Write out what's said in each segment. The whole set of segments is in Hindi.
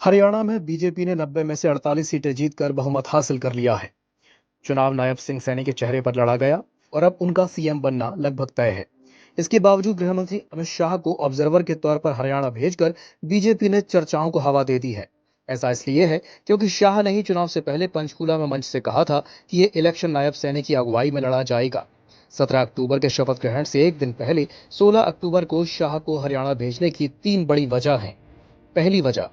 हरियाणा में बीजेपी ने 90 में से 48 सीटें जीतकर बहुमत हासिल कर लिया है। चुनाव नायब सिंह सैनी के चेहरे पर लड़ा गया और अब उनका सीएम बनना लगभग तय है। इसके बावजूद गृहमंत्री अमित शाह को ऑब्जर्वर के तौर पर हरियाणा भेजकर बीजेपी ने चर्चाओं को हवा दे दी है। ऐसा इसलिए है क्योंकि शाह ने ही चुनाव से पहले पंचकूला में मंच से कहा था कि ये इलेक्शन नायब सैनी की अगुवाई में लड़ा जाएगा। 17 अक्टूबर के शपथ ग्रहण से एक दिन पहले 16 अक्टूबर को शाह को हरियाणा भेजने की 3 बड़ी वजह है। पहली वजह,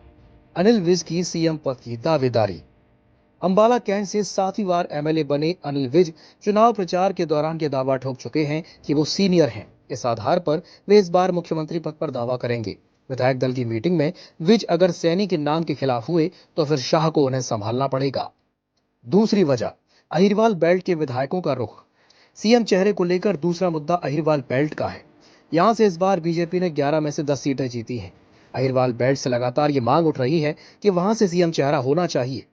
अनिल विज की सीएम पद की दावेदारी। अंबाला कैंट से 7वीं बार एमएलए बने अनिल विज चुनाव प्रचार के दौरान ये दावा ठोक चुके हैं कि वो सीनियर हैं। इस आधार पर वे इस बार मुख्यमंत्री पद पर दावा करेंगे। विधायक दल की मीटिंग में विज अगर सैनी के नाम के खिलाफ हुए तो फिर शाह को उन्हें संभालना पड़ेगा। दूसरी वजह, अहिरवाल बेल्ट के विधायकों का रुख। सीएम चेहरे को लेकर दूसरा मुद्दा अहिरवाल बेल्ट का है। यहां से इस बार बीजेपी ने 11 में से 10 सीटें जीती हैं। अहिरवाल बेल्ट से लगातार ये मांग उठ रही है कि वहां से सीएम चेहरा होना चाहिए।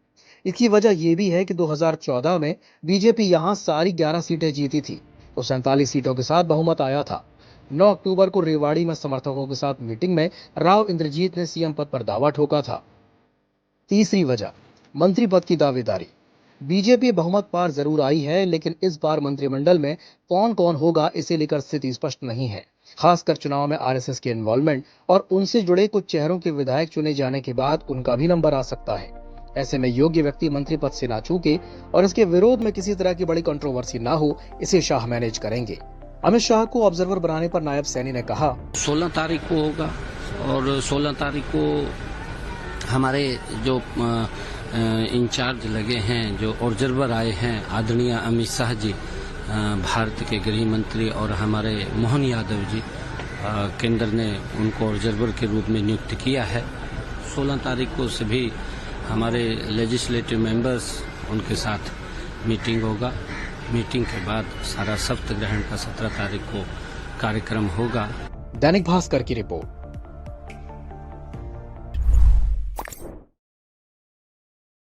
इसकी वजह यह भी है कि 2014 में बीजेपी यहां सारी 11 सीटें जीती थी तो 47 सीटों के साथ बहुमत आया था। 9 अक्टूबर को रेवाड़ी में समर्थकों के साथ मीटिंग में राव इंद्रजीत ने सीएम पद पर दावा ठोका था। तीसरी वजह, मंत्री पद की दावेदारी। बीजेपी बहुमत पार जरूर आई है, लेकिन इस बार मंत्रिमंडल में कौन कौन होगा इसे लेकर स्थिति स्पष्ट नहीं है। खासकर चुनाव में आरएसएस के इन्वॉल्वमेंट और उनसे जुड़े कुछ चेहरों के विधायक चुने जाने के बाद उनका भी नंबर आ सकता है। ऐसे में योग्य व्यक्ति मंत्री पद से ना चूके और इसके विरोध में किसी तरह की बड़ी कंट्रोवर्सी ना हो, इसे शाह मैनेज करेंगे। अमित शाह को ऑब्जर्वर बनाने पर नायब सैनी ने कहा, 16 तारीख को होगा और 16 तारीख को हमारे जो इंचार्ज लगे हैं, जो ऑब्जर्वर आए हैं, आदरणीय अमित शाह जी, भारत के गृह मंत्री, और हमारे मोहन यादव जी, केंद्र ने उनको ऑब्जर्वर के रूप में नियुक्त किया है। 16 तारीख को सभी हमारे लेजिस्लेटिव मेंबर्स उनके साथ मीटिंग होगा। मीटिंग के बाद सारा शपथ ग्रहण का 17 तारीख को कार्यक्रम होगा। दैनिक भास्कर की रिपोर्ट।